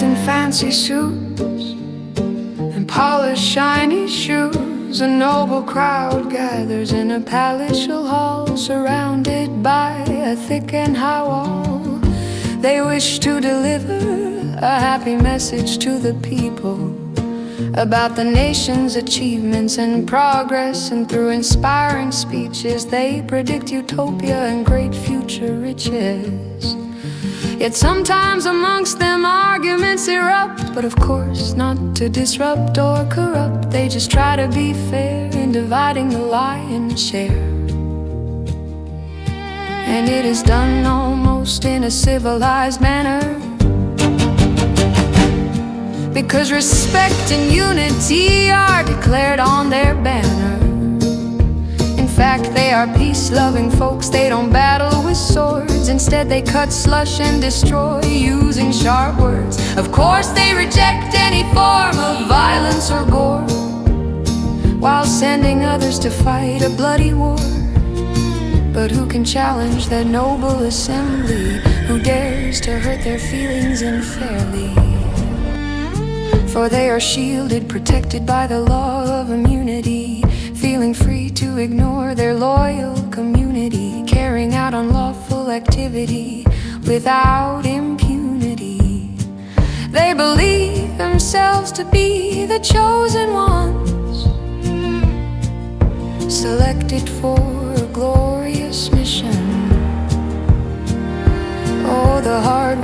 dressed in fancy suits and polished shiny shoes. A noble crowd gathers in a palatial hall, surrounded by a thick and high wall. They wish to deliver a happy message to the people about the nation's achievements and progress, and through inspiring speeches they predict utopia and great future riches. Yet sometimes amongst them arguments erupt, but of course not to disrupt or corrupt. They just try to be fair in dividing the lion's share. And it is done almost in a civilized manner, because respect and unity are declared on their banner. In fact, they are peace-loving folks. They don't battle with swords. Instead, they cut, slush, and destroy using sharp words. Of course, they reject any form of violence or gore, while sending others to fight a bloody war. But who can challenge that noble assembly? Who dares to hurt their feelings unfairly? For they are shielded, protected by the law of immunity, feeling free to ignore their loyal community, carrying out unlawful activity without impunity. They believe themselves to be the chosen ones, selected for a glorious mission. Oh, the hard